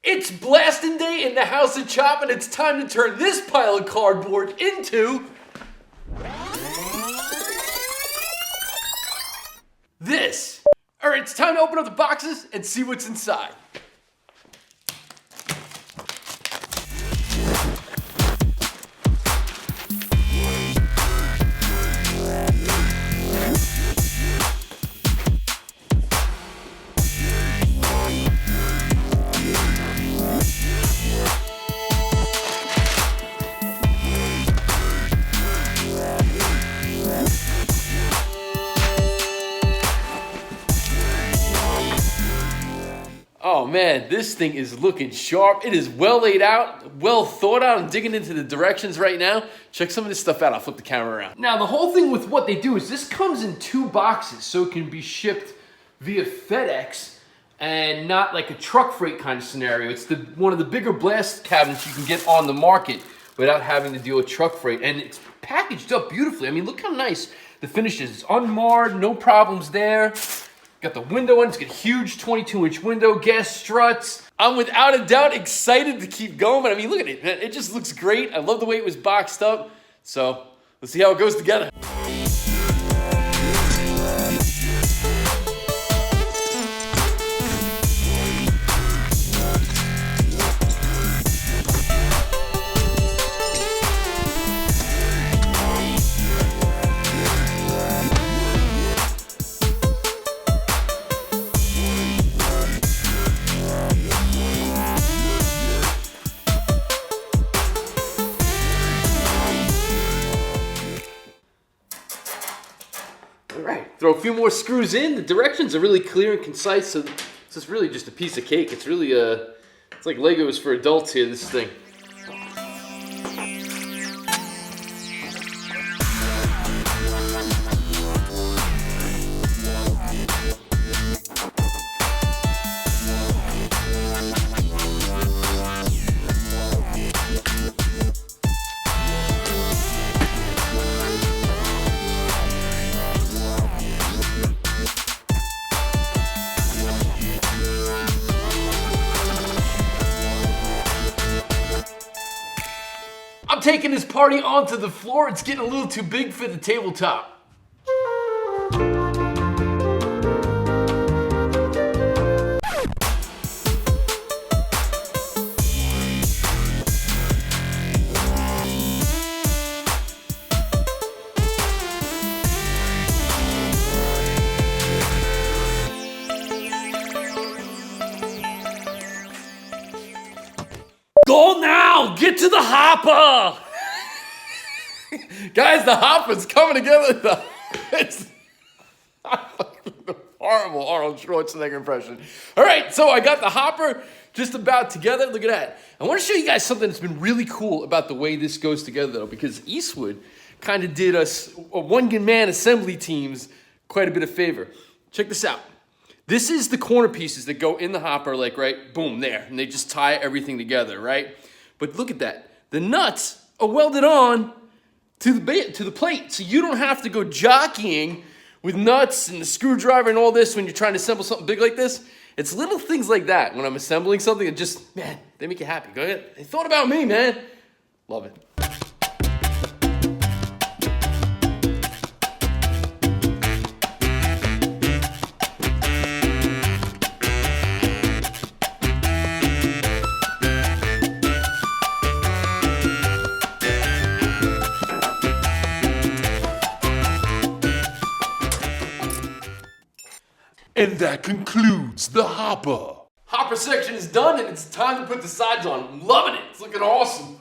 It's blasting day in the House of Chop, and it's time to turn this pile of cardboard into this. All right, it's time to open up the boxes and see what's inside. Oh man, this thing is looking sharp. It is well laid out, well thought out. I'm digging into the directions right now. Check some of this stuff out. I'll flip the camera around. Now, the whole thing with what they do is this comes in 2 boxes, so it can be shipped via FedEx and not like a truck freight kind of scenario. It's one of the bigger blast cabinets you can get on the market without having to deal with truck freight. And it's packaged up beautifully. I mean, look how nice the finish is. It's unmarred, no problems there. Got the window in, it's got a huge 22-inch window, gas struts. I'm without a doubt excited to keep going, but I mean, look at it, man. It just looks great. I love the way it was boxed up. So let's see how it goes together. Alright, throw a few more screws in. The directions are really clear and concise, so it's really just a piece of cake. It's really, it's like Legos for adults here, this thing. I'm taking this party onto the floor. It's getting a little too big for the tabletop. Go now! Get to the hopper! Guys, the hopper's coming together. It's horrible Arnold Schwarzenegger impression. All right, so I got the hopper just about together. Look at that. I want to show you guys something that's been really cool about the way this goes together, though, because Eastwood kind of did us one-man assembly teams quite a bit of favor. Check this out. This is the corner pieces that go in the hopper, like, right, boom, there. And they just tie everything together, right? But look at that. The nuts are welded on to the plate. So you don't have to go jockeying with nuts and the screwdriver and all this when you're trying to assemble something big like this. It's little things like that when I'm assembling something that just, man, they make you happy. Go ahead. They thought about me, man. Love it. And that concludes the hopper. Hopper section is done, and it's time to put the sides on. I'm loving it. It's looking awesome.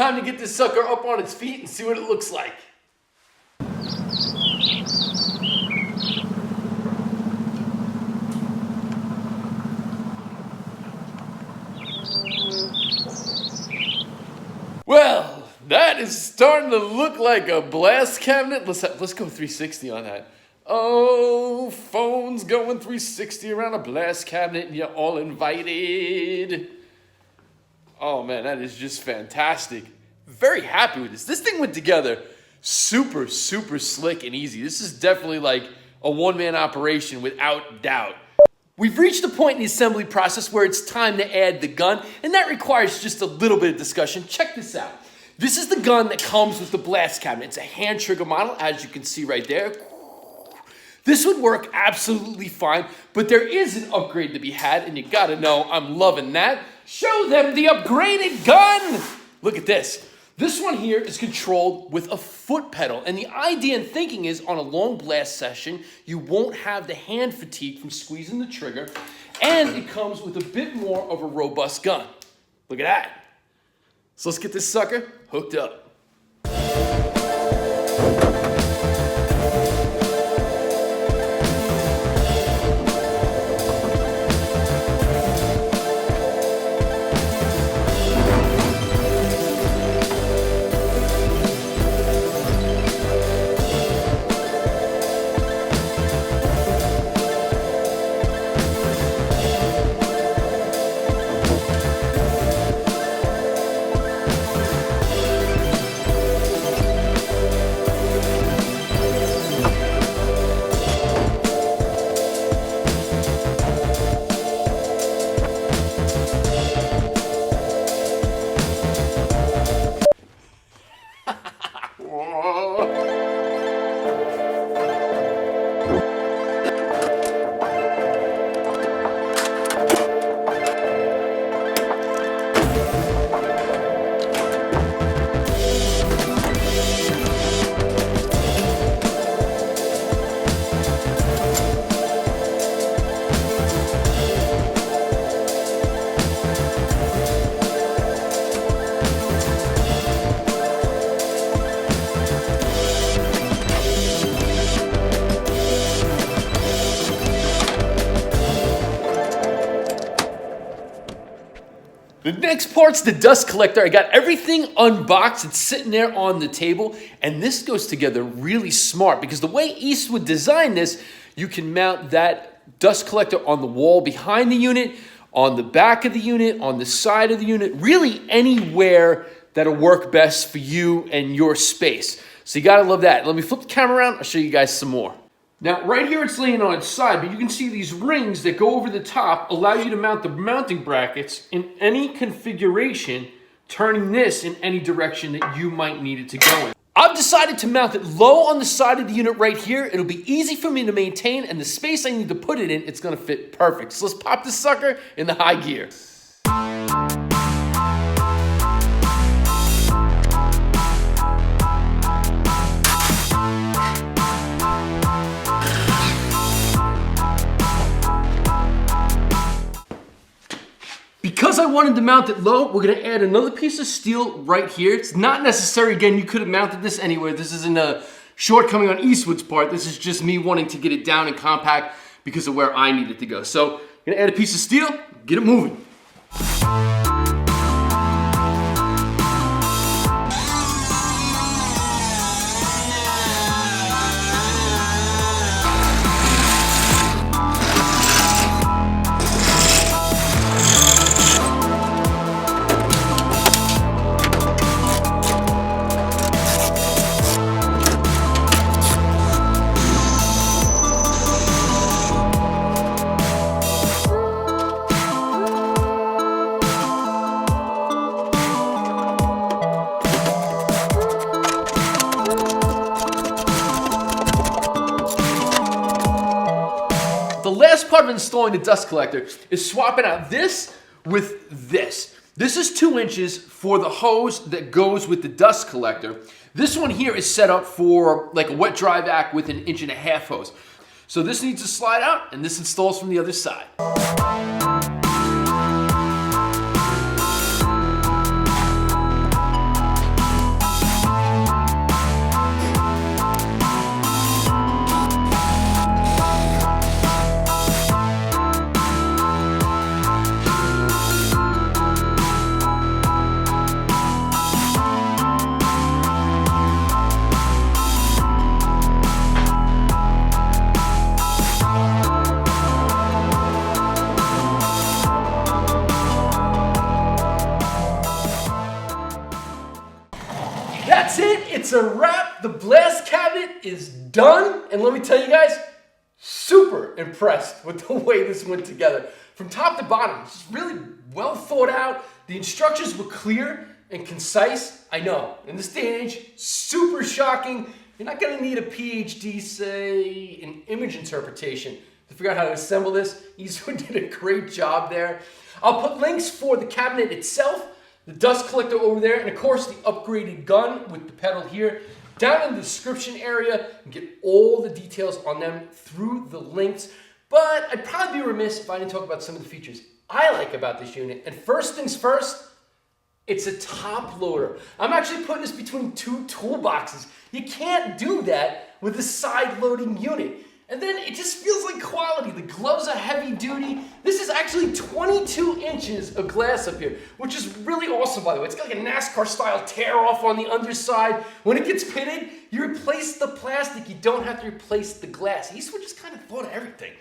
time to get this sucker up on its feet and see what it looks like. Well, that is starting to look like a blast cabinet. Let's go 360 on that. Oh, phones going 360 around a blast cabinet and you're all invited. Oh man, that is just fantastic. Very happy with this. This thing went together super, super slick and easy. This is definitely like a one-man operation without doubt. We've reached a point in the assembly process where it's time to add the gun, and that requires just a little bit of discussion. Check this out. This is the gun that comes with the blast cabinet. It's a hand trigger model, as you can see right there. This would work absolutely fine, but there is an upgrade to be had, and you gotta know I'm loving that. Show them the upgraded gun! Look at this. This one here is controlled with a foot pedal, and the idea and thinking is on a long blast session, you won't have the hand fatigue from squeezing the trigger, and it comes with a bit more of a robust gun. Look at that. So let's get this sucker hooked up. The next part's the dust collector. I got everything unboxed. It's sitting there on the table. And this goes together really smart because the way Eastwood designed this, you can mount that dust collector on the wall behind the unit, on the back of the unit, on the side of the unit, really anywhere that'll work best for you and your space. So you gotta love that. Let me flip the camera around. I'll show you guys some more. Now, right here it's laying on its side, but you can see these rings that go over the top allow you to mount the mounting brackets in any configuration, turning this in any direction that you might need it to go in. I've decided to mount it low on the side of the unit right here. It'll be easy for me to maintain, and the space I need to put it in, it's gonna fit perfect. So let's pop this sucker in the high gear. Because I wanted to mount it low, we're gonna add another piece of steel right here. It's not necessary, again, you could have mounted this anywhere. This isn't a shortcoming on Eastwood's part. This is just me wanting to get it down and compact because of where I need it to go. So, I'm gonna add a piece of steel, get it moving. The last part of installing the dust collector is swapping out this with this. This is 2 inches for the hose that goes with the dust collector. This one here is set up for like a wet dry vac with an 1.5 inch hose. So this needs to slide out and this installs from the other side. that's it. It's a wrap. The blast cabinet is done. And let me tell you guys, super impressed with the way this went together. From top to bottom, it's really well thought out. The instructions were clear and concise. I know, in this day and age, super shocking. You're not gonna need a PhD, say, in image interpretation to figure out how to assemble this. Eastwood did a great job there. I'll put links for the cabinet itself, the dust collector over there, and of course the upgraded gun with the pedal here down in the description area, and get all the details on them through the links. But I'd probably be remiss if I didn't talk about some of the features I like about this unit. And first things first, it's a top loader. I'm actually putting this between two toolboxes. You can't do that with a side loading unit. And then it just feels like quality. The gloves are heavy duty. This is actually 22 inches of glass up here, which is really awesome, by the way. It's got like a NASCAR style tear off on the underside. When it gets pitted, you replace the plastic. You don't have to replace the glass. Eastwood just kind of thought of everything.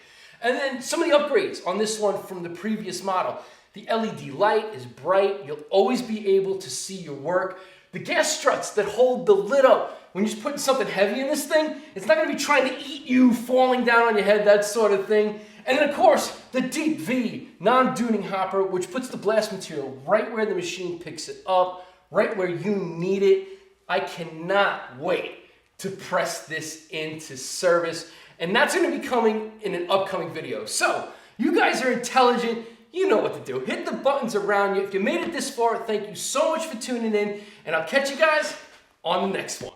And then some of the upgrades on this one from the previous model. The LED light is bright. You'll always be able to see your work. The gas struts that hold the lid up. When you're just putting something heavy in this thing, it's not going to be trying to eat you, falling down on your head, that sort of thing. And then, of course, the Deep V non-duning hopper, which puts the blast material right where the machine picks it up, right where you need it. I cannot wait to press this into service. And that's going to be coming in an upcoming video. So, you guys are intelligent. You know what to do. Hit the buttons around you. If you made it this far, thank you so much for tuning in. And I'll catch you guys on the next one.